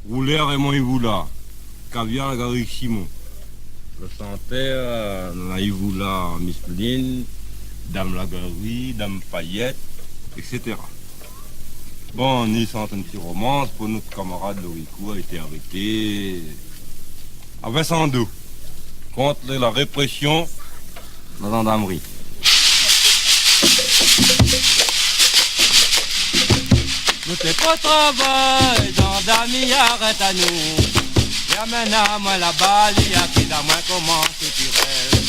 Rouleur et Moïvoula, Caviar Gary Simon. Le chanteur, Naïvoula Mispline, Dame Lagarie, Dame Payette, etc. Bon, on y chante une petite romance pour notre camarade Lorico a été arrêté à Vincent-Deux contre la répression de la gendarmerie. Nous t'es pas travail, gendarmerie arrête à nous. Y'a maintenant moi la balle, y'a qui d'a moins comment c'est tiré.